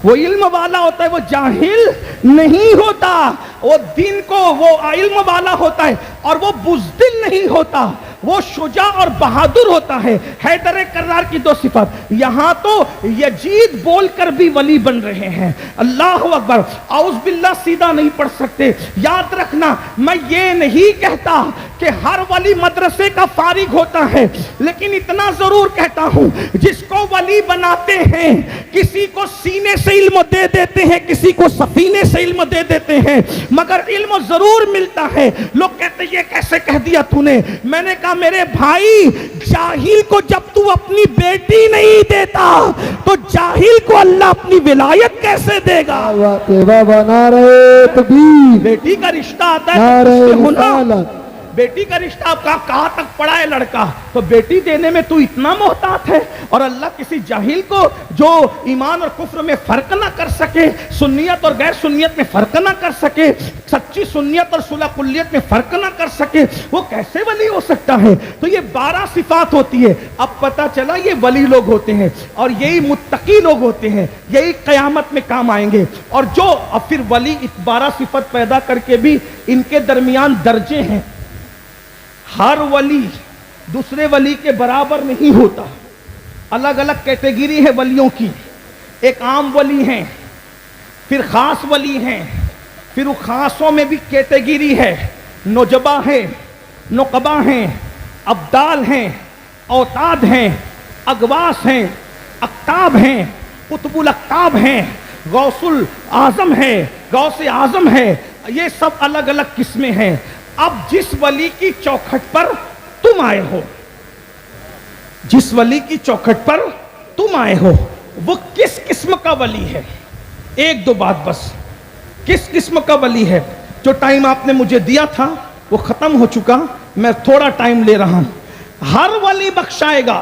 وہ علم والا ہوتا ہے، وہ جاہل نہیں ہوتا، وہ دین کو وہ علم والا ہوتا ہے اور وہ بزدل نہیں ہوتا، وہ شجاع اور بہادر ہوتا ہے۔ حیدر کرار کی 2 صفات، یہاں تو یزید بول کر بھی ولی بن رہے ہیں، اللہ اکبر، اعوذ باللہ سیدھا نہیں پڑھ سکتے۔ یاد رکھنا میں یہ نہیں کہتا کہ ہر ولی مدرسے کا فارغ ہوتا ہے، لیکن اتنا ضرور کہتا ہوں جس کو ولی بناتے ہیں کسی کو سینے سے علم دے دیتے ہیں، کسی کو سفینے سے علم دے دیتے ہیں، مگر علم ضرور ملتا ہے۔ لوگ کہتے ہیں یہ کیسے کہہ دیا تو نے؟ میں نے کہا میرے بھائی، جاہل کو جب تو اپنی بیٹی نہیں دیتا تو جاہل کو اللہ اپنی ولایت کیسے دے گا؟ بابا نعرہ تکبیر، بیٹی کا رشتہ آتا ہے نعرہ تو اس سے ہونا، رسالت۔ بیٹی کا رشتہ آپ کہاں تک پڑا ہے لڑکا، تو بیٹی دینے میں تو اتنا محتاط ہے، اور اللہ کسی جاہل کو جو ایمان اور کفر میں فرق نہ کر سکے، سنیت اور غیر سنیت میں فرق نہ کر سکے، سچی سنیت اور صلح کلیت میں فرق نہ کر سکے، وہ کیسے ولی ہو سکتا ہے؟ تو یہ 12 صفات ہوتی ہے۔ اب پتا چلا یہ ولی لوگ ہوتے ہیں اور یہی متقی لوگ ہوتے ہیں، یہی قیامت میں کام آئیں گے۔ اور جو اب پھر ولی 12 صفت پیدا کر کے بھی ان کے درمیان درجے ہیں، ہر ولی دوسرے ولی کے برابر نہیں ہوتا، الگ الگ کیٹیگری ہے ولیوں کی۔ ایک عام ولی ہیں، پھر خاص ولی ہیں، پھر خاصوں میں بھی کیٹیگری ہے، نجبہ ہیں، نقبہ ہیں، ابدال ہیں، اوتاد ہیں، اغواس ہیں، اقطاب ہیں، قطب الاقطاب ہیں، غوث الاعظم ہیں، غوث اعظم ہیں، یہ سب الگ الگ قسمیں ہیں۔ اب جس ولی کی چوکھٹ پر تم آئے ہو، جس ولی کی چوکھٹ پر تم آئے ہو وہ کس قسم کا ولی ہے؟ 1-2 بات بس، کس قسم کا ولی ہے؟ جو ٹائم آپ نے مجھے دیا تھا وہ ختم ہو چکا، میں تھوڑا ٹائم لے رہا ہوں۔ ہر ولی بخشائے گا،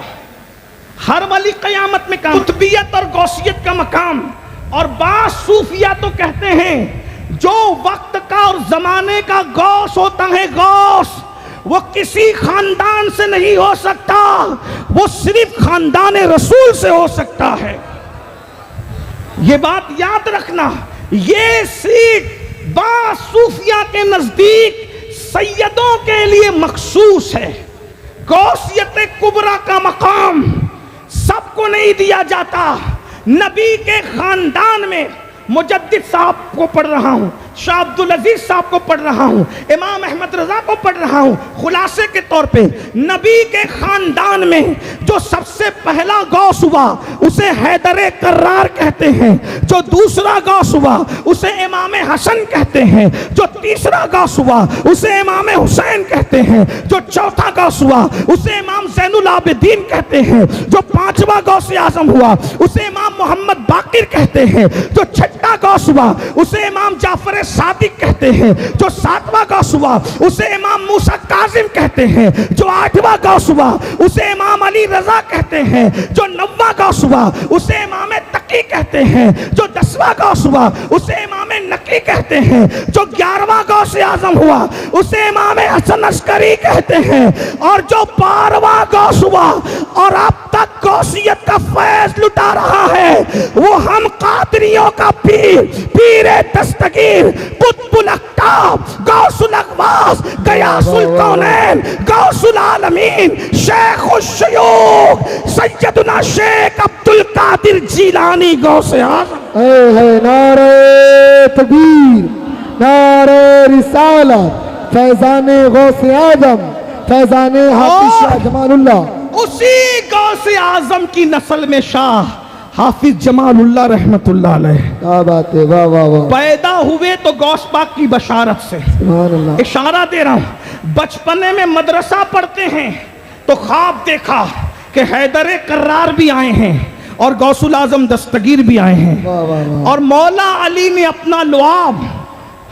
ہر ولی قیامت میں قطبیت اور غوثیت کا مقام، اور بعض صوفیہ تو کہتے ہیں جو وقت کا اور زمانے کا غوث ہوتا ہے، غوث وہ کسی خاندان سے نہیں ہو سکتا، وہ صرف خاندان رسول سے ہو سکتا ہے۔ یہ بات یاد رکھنا، یہ سیٹ بعض صوفیہ کے نزدیک سیدوں کے لیے مخصوص ہے۔ غوثیت کبریٰ کا مقام سب کو نہیں دیا جاتا۔ نبی کے خاندان میں، مجدد صاحب کو پڑھ رہا ہوں، شاہ عبدالعزیز صاحب کو پڑھ رہا ہوں، امام احمد رضا کو پڑھ رہا ہوں، خلاصے کے طور پہ نبی کے خاندان میں جو سب سے پہلا غوث ہوا اسے حیدر کرار کہتے ہیں، جو دوسرا غوث ہوا اسے امام حسن کہتے ہیں، جو تیسرا غوث ہوا اسے امام حسین کہتے ہیں، جو چوتھا غوث ہوا اسے امام زین العابدین کہتے ہیں، جو پانچواں غوث اعظم ہوا اسے امام محمد باقر کہتے ہیں، جو چھٹا غوث ہوا اسے امام جعفر صادق کہتے ہیں، جو ساتواں غوث ہوا اسے امام موسیٰ کاظم کہتے ہیں، جو آٹھواں غوث ہوا اسے امام علی رضا کہتے ہیں، جو نواں غوث ہوا اسے امام تقی کہتے ہیں، جو دسواں غوث ہوا اسے امام نقی کہتے ہیں، جو 11واں غوث اعظم ہوا اسے امام حسن عسکری کہتے ہیں، اور جو 12واں غوث ہوا اور اب تک غوثیت کا فیض لٹا رہا ہے وہ ہم قادریوں کا پیر، پیر دستگیر، قطب الاقطاب، غوث الاغواث، غیاث الکونین، غوث العالمین، شیخ الشیوخ سیدنا شیخ عبدالقادر جیلانی غوث اعظم۔ اے نعرہ تکبیر، نعرہ رسالت، فیضان غوث اعظم، فیضان حافظ شاہ جمال اللہ۔ اسی غوث اعظم کی نسل میں شاہ حافظ جمال اللہ رحمت اللہ علیہ کیا بات ہے، واہ واہ واہ، پیدا ہوئے تو غوث پاک کی بشارت سے۔ سبحان اللہ۔ اشارہ دے رہا ہوں، بچپنے میں مدرسہ پڑھتے ہیں تو خواب دیکھا کہ حیدر کرار بھی آئے ہیں اور غوث الاعظم دستگیر بھی آئے ہیں، واہ واہ واہ، اور مولا علی نے اپنا لعاب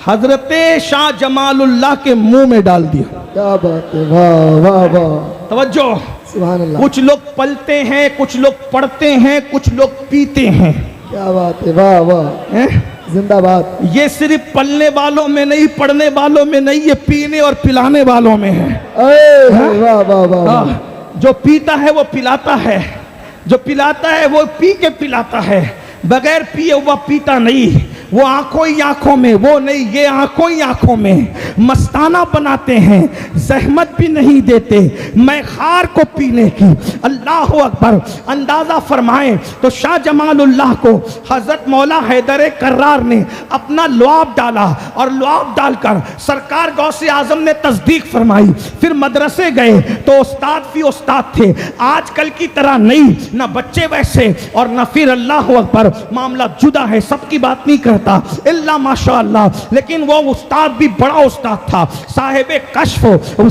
حضرت شاہ جمال اللہ کے منہ میں ڈال دیا۔ کیا بات ہے، واہ واہ واہ، توجہ، سبحان اللہ، کچھ لوگ پلتے ہیں، کچھ لوگ پڑھتے ہیں، کچھ لوگ پیتے ہیں۔ کیا بات ہے، واہ واہ، زندہ باد۔ یہ صرف پلنے والوں میں نہیں، پڑھنے والوں میں نہیں، یہ پینے اور پلانے والوں میں ہے۔ اے واہ واہ واہ، جو پیتا ہے وہ پلاتا ہے، جو پلاتا ہے وہ پی کے پلاتا ہے، بغیر پیے ہوا پیتا نہیں۔ وہ آنکھوں ہی آنکھوں میں، وہ نہیں، یہ آنکھوں ہی آنکھوں میں مستانہ بناتے ہیں، زحمت بھی نہیں دیتے میں خار کو پینے کی۔ اللہ اکبر۔ اندازہ فرمائیں تو شاہ جمال اللہ کو حضرت مولا حیدر کرار نے اپنا لعاب ڈالا، اور لعاب ڈال کر سرکار غوث اعظم نے تصدیق فرمائی۔ پھر مدرسے گئے تو استاد بھی استاد تھے، آج کل کی طرح نہیں، نہ بچے ویسے اور نہ پھر اللہ اکبر، معاملہ جدا ہے، سب کی بات نہیں کرتا اللہ ماشاءاللہ، لیکن وہ استاد بھی بڑا استاد تھا، صاحب کشف،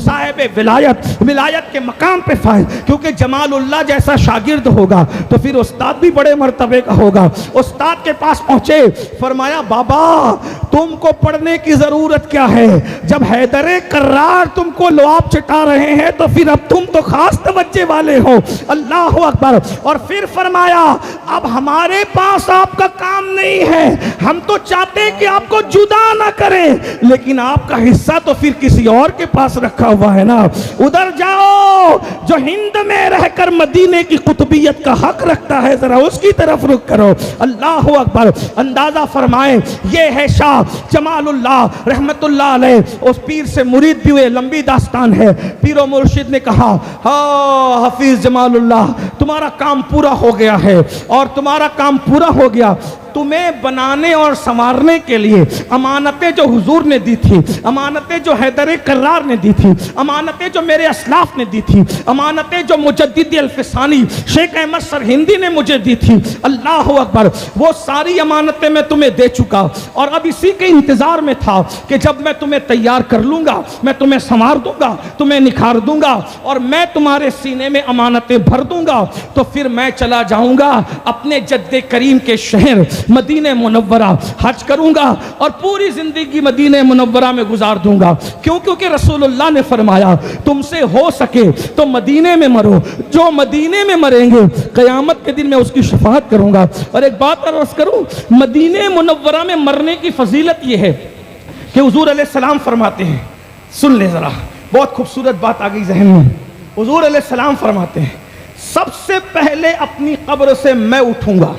صاحب ولایت، ولایت کے مقام پہ فائز، کیونکہ جمال اللہ جیسا شاگرد ہوگا تو پھر استاد بھی بڑے مرتبے کا ہوگا۔ استاد کے پاس پہنچے، فرمایا بابا تم کو پڑھنے کی ضرورت کیا ہے، جب حیدر کرار تم کو لعاب چٹا رہے ہیں تو پھر اب تم تو خاص توجہ والے ہو۔ اللہ اکبر۔ اور پھر فرمایا اب ہمارے پاس آپ کا کام نہیں ہے، ہم تو چاہتے ہیں کہ آپ کو جدا نہ کریں، لیکن آپ کا حصہ تو پھر کسی اور کے پاس رکھا ہوا ہے نا، ادھر جاؤ جو ہند میں رہ کر مدینے کی قطبیت کا حق رکھتا ہے، ذرا اس کی طرف رخ کرو۔ اللہ اکبر۔ اندازہ فرمائیں یہ ہے شاہ جمال اللہ رحمت اللہ علیہ، اس پیر سے مرید بھی ہوئے، لمبی داستان ہے۔ پیر و مرشد نے کہا ہاں حفیظ جمال اللہ تمہارا کام پورا ہو گیا ہے، اور تمہارا کام پورا ہو گیا، تمہیں بنانے اور سنوارنے کے لیے امانتیں جو حضور نے دی تھی، امانتیں جو حیدر کرار نے دی تھی، امانتیں جو میرے اسلاف نے دی تھی، امانتیں جو مجدد الفسانی شیخ احمد سرہندی نے مجھے دی تھی، اللہ اکبر، وہ ساری امانتیں میں تمہیں دے چکا، اور اب اسی کے انتظار میں تھا کہ جب میں تمہیں تیار کر لوں گا، میں تمہیں سنوار دوں گا، تمہیں نکھار دوں گا، اور میں تمہارے سینے میں امانتیں بھر دوں گا، تو پھر میں چلا جاؤں گا اپنے جد کریم کے شہر مدینہ منورہ، حج کروں گا اور پوری زندگی مدینہ منورہ میں گزار دوں گا۔ کیونکہ رسول اللہ نے فرمایا تم سے ہو سکے تو مدینے میں مرو، جو مدینے میں مریں گے قیامت کے دن میں اس کی شفاعت کروں گا۔ اور ایک بات عرض کروں، مدینہ منورہ میں مرنے کی فضیلت یہ ہے کہ حضور علیہ السلام فرماتے ہیں، سن لے ذرا، بہت خوبصورت بات آ گئی ذہن میں۔ حضور علیہ السلام فرماتے ہیں سب سے پہلے اپنی قبر سے میں اٹھوں گا۔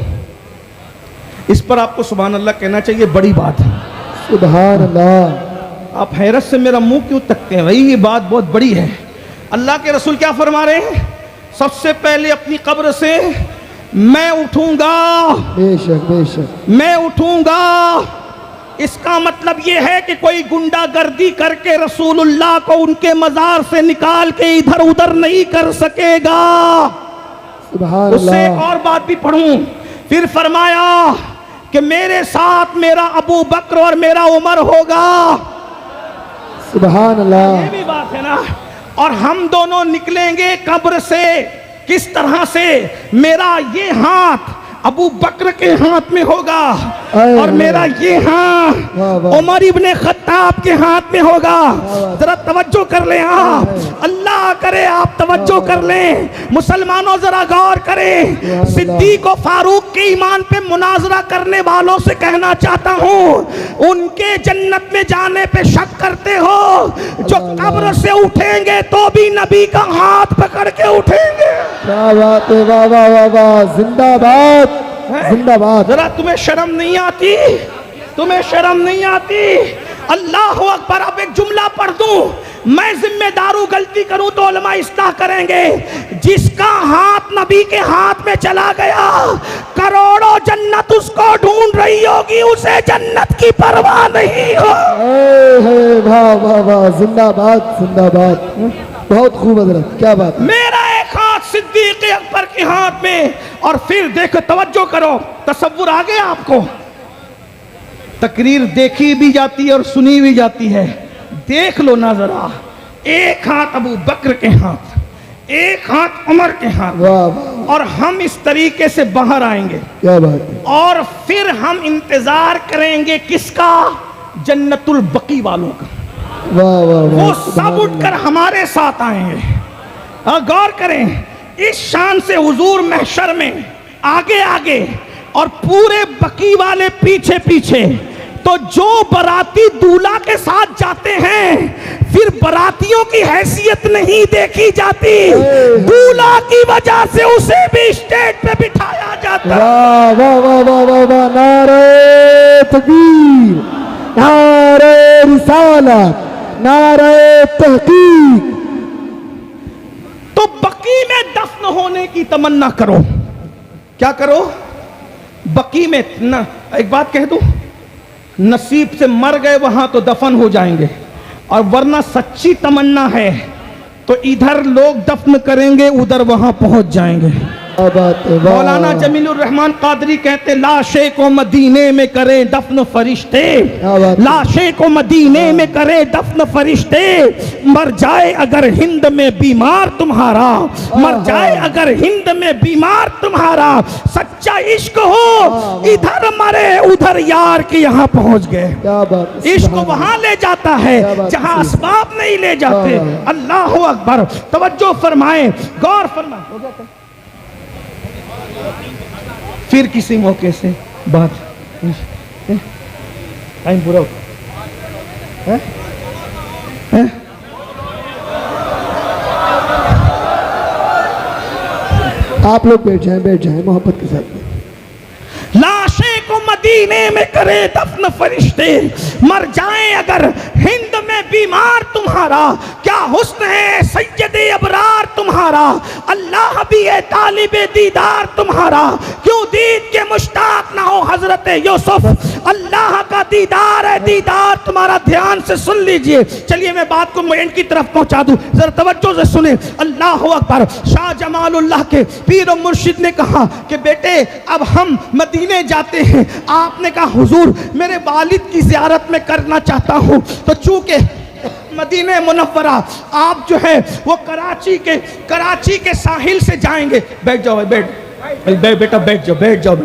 اس پر آپ کو سبحان اللہ کہنا چاہیے، بڑی بات ہے۔ سبحان اللہ۔ آپ حیرت سے میرا منہ کیوں تکتے ہیں؟ بھائی یہ بات بہت بڑی ہے۔ اللہ کے رسول کیا فرما رہے ہیں؟ سب سے پہلے اپنی قبر سے میں اٹھوں گا، بے شک بے شک، میں اٹھوں گا۔ اس کا مطلب یہ ہے کہ کوئی گنڈا گردی کر کے رسول اللہ کو ان کے مزار سے نکال کے ادھر ادھر نہیں کر سکے گا. سبحان اس سے اللہ. اور بات بھی پڑھوں. پھر فرمایا کہ میرے ساتھ میرا ابو بکر اور میرا عمر ہوگا. سبحان اللہ. یہ بھی بات ہے نا. اور ہم دونوں نکلیں گے قبر سے کس طرح سے؟ میرا یہ ہاتھ ابو بکر کے ہاتھ میں ہوگا اور میرا یہ ہاتھ عمر ابن خطاب کے ہاتھ میں ہوگا. ذرا توجہ کر لیں آپ, اللہ کرے آپ توجہ کر لیں. مسلمانوں ذرا غور کریں. صدیق و فاروق کے ایمان پہ مناظرہ کرنے والوں سے کہنا چاہتا ہوں, ان کے جنت میں جانے پہ شک کرتے ہو, جو قبر سے اٹھیں گے تو بھی نبی کا ہاتھ پکڑ کے اٹھیں گے. کیا بات ہے, واہ واہ واہ واہ, زندہ باد زندہ باد. ذرا تمہیں شرم نہیں آتی؟ تمہیں شرم نہیں آتی؟ اللہ اکبر. اب ایک جملہ پڑھ دوں, میں ذمہ داروں غلطی کروں تو علماء اصلاح کریں گے. جس کا ہاتھ نبی کے ہاتھ میں چلا گیا, کروڑوں جنت اس کو ڈھونڈ رہی ہوگی, اسے جنت کی پرواہ نہیں ہو. واہ واہ واہ, زندہ باد زندہ باد. بہت خوب حضرت, کیا بات. میرا ایک ہاتھ صدیق اکبر کے ہاتھ میں, اور پھر دیکھو توجہ کرو, تصور آ گیا آپ کو؟ تقریر دیکھی بھی جاتی ہے اور سنی بھی جاتی ہے. دیکھ لو نا ذرا, ایک ہاتھ ابو بکر کے ہاتھ, ایک ہاتھ عمر کے ہاتھ, واہ واہ, اور ہم اس طریقے سے باہر آئیں گے. کیا بات ہے. اور پھر ہم انتظار کریں گے کس کا؟ جنت البقی والوں کا. واہ واہ واہ, وہ سب اٹھ کر ہمارے ساتھ آئیں گے. غور کریں, اس شان سے حضور محشر میں آگے آگے اور پورے بقی والے پیچھے پیچھے. تو جو باراتی دولہا کے ساتھ جاتے ہیں, پھر براتیوں کی حیثیت نہیں دیکھی جاتی, دولہا کی وجہ سے اسے بھی اسٹیج پہ بٹھایا جاتا. واہ واہ واہ واہ واہ واہ, نعرہ تکبیر, نعرہ رسالت, نعرہ تحقیق. تو بقی میں دفن ہونے کی تمنا کرو. کیا کرو؟ بقی میں. ایک بات کہہ دوں, نصیب سے مر گئے وہاں تو دفن ہو جائیں گے, اور ورنہ سچی تمنا ہے تو ادھر لوگ دفن کریں گے, ادھر وہاں پہنچ جائیں گے. مولانا جمیل الرحمان قادری کہتے, لاشے کو مدینے میں کرے دفن فرشتے, لاشے کو مدینے میں کرے دفن فرشتے, مر جائے اگر ہند میں بیمار تمہارا, مر جائے اگر ہند میں بیمار تمہارا, سچا عشق ہو ادھر مرے ادھر یار کے یہاں پہنچ گئے. عشق وہاں لے جاتا ہے جہاں اسباب نہیں لے جاتے. اللہ اکبر. توجہ فرمائیں, غور فرمائیں. پھر کسی موقع سے بات, ٹائم پورا ہو. آپ لوگ بیٹھ جائیں محبت کے ساتھ. لاشیں کو مدینے میں کرے دفن فرشتے, مر جائیں اگر ہند میں بیمار تمہارا, کیا حسن ہے سید ابرار تمہارا, اللہ بھی ہے طالب دیدار تمہارا, کیوں دید کے مشتاق نہ ہو حضرت یوسف, اللہ کا دیدار ہے دیدار تمہارا. دھیان سے سن لیجئے. چلیے میں بات کو اینڈ کی طرف پہنچا دوں, ذرا توجہ سے سنیں. اللہ اکبر. شاہ جمال اللہ کے پیر و مرشد نے کہا کہ بیٹے اب ہم مدینے جاتے ہیں. آپ نے کہا حضور میرے والد کی زیارت میں کرنا چاہتا ہوں, تو چونکہ مدینہ منورہ آپ جو ہے وہ کراچی کے ساحل سے جائیں گے. بیٹھ جاؤ بیٹا, بیٹھ جاؤ.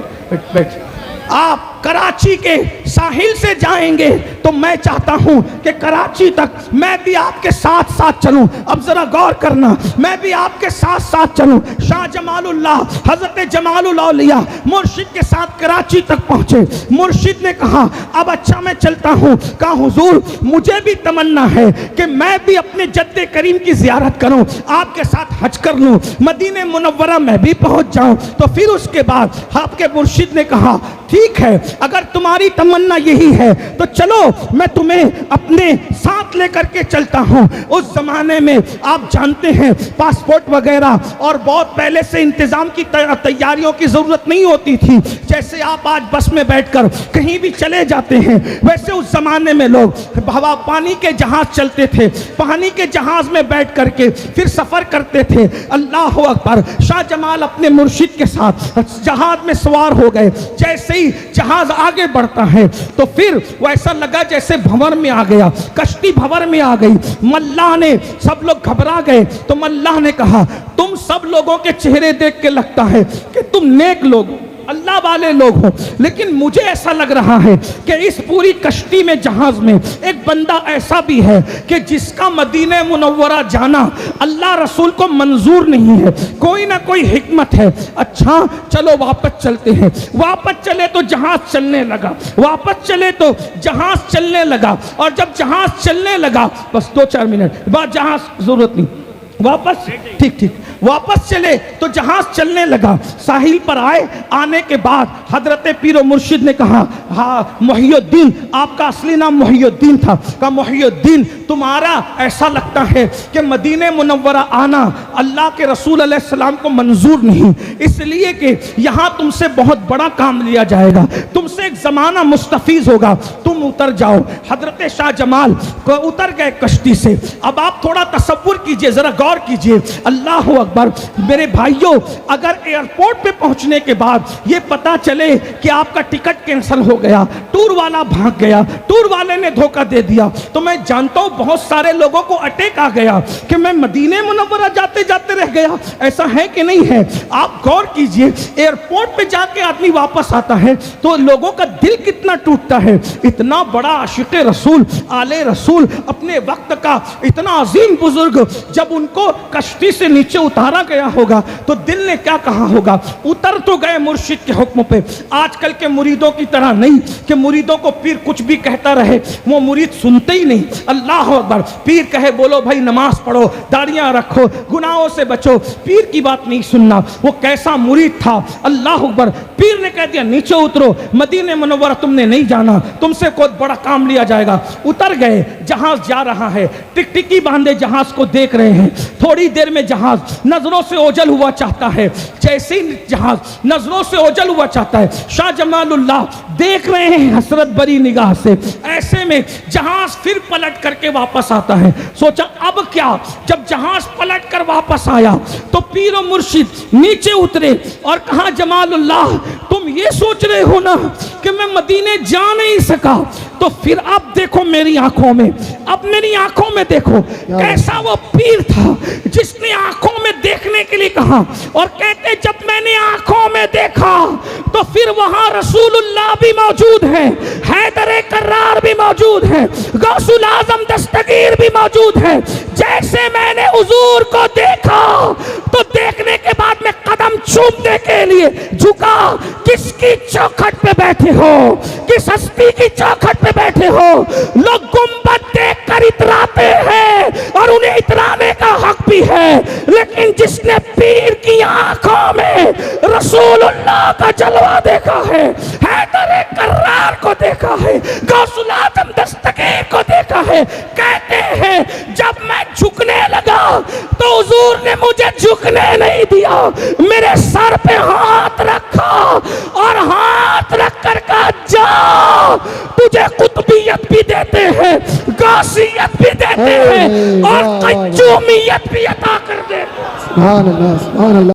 آپ کراچی کے ساحل سے جائیں گے تو میں چاہتا ہوں کہ کراچی تک میں بھی آپ کے ساتھ ساتھ چلوں. اب ذرا غور کرنا, میں بھی آپ کے ساتھ ساتھ چلوں. شاہ جمال اللہ حضرت جمال الاولیاء مرشد کے ساتھ کراچی تک پہنچے. مرشد نے کہا اب اچھا میں چلتا ہوں. کہا حضور مجھے بھی تمنا ہے کہ میں بھی اپنے جد کریم کی زیارت کروں, آپ کے ساتھ حج کر لوں, مدینہ منورہ میں بھی پہنچ جاؤں. تو پھر اس کے بعد آپ کے مرشد نے کہا ٹھیک ہے, اگر تمہاری تمنا یہی ہے تو چلو میں تمہیں اپنے ساتھ لے کر کے چلتا ہوں۔ اس زمانے میں آپ جانتے ہیں پاسپورٹ وغیرہ اور بہت پہلے سے انتظام کی تیاریوں کی ضرورت نہیں ہوتی تھی۔ جیسے آپ آج بس میں بیٹھ کر کہیں بھی چلے جاتے ہیں، ویسے اس زمانے میں لوگ ہوا پانی کے جہاز چلتے تھے، پانی کے جہاز میں بیٹھ کر کے پھر سفر کرتے تھے۔ اللہ اکبر، شاہ جمال اپنے مرشد کے ساتھ جہاز میں سوار ہو گئے۔ جیسے ہی جہاز آگے بڑھتا ہے تو پھر وہ ایسا لگا جیسے بھنور میں آ گیا، کشتی بھنور میں آ گئی۔ ملاح نے، سب لوگ گھبرا گئے تو ملاح نے کہا تم سب لوگوں کے چہرے دیکھ کے لگتا ہے کہ تم نیک لوگ ہو، اللہ والے لوگ ہو، لیکن مجھے ایسا لگ رہا ہے کہ اس پوری کشتی میں، جہاز میں ایک بندہ ایسا بھی ہے کہ جس کا مدینہ منورہ جانا اللہ رسول کو منظور نہیں ہے، کوئی نہ کوئی حکمت ہے۔ اچھا چلو واپس چلتے ہیں۔ واپس چلے تو جہاز چلنے لگا، واپس چلے تو جہاز چلنے لگا، اور جب جہاز چلنے لگا، بس 2-4 منٹ بعد جہاز، ضرورت نہیں، واپس، ٹھیک واپس چلے تو جہاز چلنے لگا۔ ساحل پر آئے، آنے کے بعد حضرت پیر و مرشد نے کہا ہاں محی الدین، آپ کا اصلی نام محی الدین تھا، کہا محی الدین تمہارا ایسا لگتا ہے کہ مدینہ منورہ آنا اللہ کے رسول علیہ السلام کو منظور نہیں، اس لیے کہ یہاں تم سے بہت بڑا کام لیا جائے گا، تم سے ایک زمانہ مستفیض ہوگا، تم اتر جاؤ۔ حضرت شاہ جمال کو اتر گئے کشتی سے۔ اب آپ تھوڑا تصور کیجئے، ذرا غور کیجئے، اللہ اکبر میرے بھائیوں، اگر ایئرپورٹ پہ پہنچنے کے بعد یہ پتا چلے کہ آپ کا ٹکٹ کینسل ہو گیا، ٹور والا بھاگ گیا، ٹور والے نے دھوکہ دے دیا، تو میں جانتا ہوں بہت سارے لوگوں کو اٹیک آ گیا کہ میں مدینہ منورہ جاتے جاتے رہ گیا۔ ایسا ہے کہ نہیں ہے؟ آپ غور کیجئے، ایئرپورٹ پہ جا کے آدمی واپس آتا ہے تو لوگوں کا دل کتنا ٹوٹتا ہے۔ اتنا بڑا عاشق رسول، آل رسول، اپنے وقت کا اتنا عظیم بزرگ، جب ان کو کشتی سے نیچے اتارا گیا ہوگا تو دل نے کیا کہا ہوگا؟ اتر تو گئے مرشد کے حکم پہ۔ آج کل کے مریدوں کی طرح نہیں کہ مریدوں کو پیر کچھ بھی کہتا رہے، وہ مرید سنتے ہی نہیں۔ اللہ اکبر، پیر کہے بولو بھائی نماز پڑھو، داڑیاں رکھو، گناہوں سے بچو، پیر کی بات نہیں سننا۔ وہ کیسا مرید تھا، اللہ اکبر، پیر نے کہہ دیا نیچے اترو، مدینہ منورہ تم نے نہیں جانا، تم سے کوئی بڑا کام لیا جائے گا۔ اتر گئے، جہاز جا رہا ہے، ٹکٹکی باندھے جہاز کو دیکھ رہے ہیں۔ تھوڑی دیر میں جہاز نظروں سے اوجھل ہوا چاہتا ہے، جیسے ہی جہاز نظروں سے اوجھل ہوا چاہتا ہے، شاہ جمال اللہ دیکھ رہے ہیں حسرت بری نگاہ سے۔ ایسے میں جہاز پھر پلٹ کر کے واپس آتا ہے۔ سوچا اب کیا؟ جب جہاز پلٹ کر واپس آیا تو پیر و مرشد نیچے اترے اور کہا جمال اللہ تم یہ سوچ رہے ہو نا کہ میں مدینے جا نہیں سکا، تو پھر اب دیکھو میری آنکھوں میں، اب میری آنکھوں میں دیکھو کیسا وہ پیر تھا جس نے آنکھوں میں دیکھنے کے لیے کہا، اور کہتے جب میں نے آنکھوں میں دیکھا تو پھر وہاں رسول اللہ بھی موجود ہے، حیدر کرار بھی موجود ہے، غوث الاعظم دستگیر بھی موجود ہے۔ جیسے میں نے حضور کو دیکھا تو دیکھنے کے بعد میں قدم چومنے کے لیے جھکا۔ کس کی چوکھٹ پہ بیٹھے ہو؟ کس ہستی کی چوکھٹ پہ بیٹھے ہو؟ لوگ گنبد دیکھ کر اتراتے ہیں اور انہیں اترانے کا حق بھی ہے، لیکن جس نے پیر کی آنکھوں میں رسول اللہ کا جلوہ دیکھا ہے، حیدر کرار کو دیکھا ہے، غوث الاعظم دستگیر کو دیکھا ہے، کہتے ہیں جب میں جھکنے لگا تو حضور نے مجھے جھکنے نہیں دیا، میرے سر پہ ہاتھ رکھا اور ہاتھ رکھ کر کہا جا، تجھے قطبیت بھی دیتے ہیں، غوثیت بھی دیتے ہیں اور قیومیت بھی عطا کر دیتے ہیں۔ سبحان اللہ، سبحان اللہ۔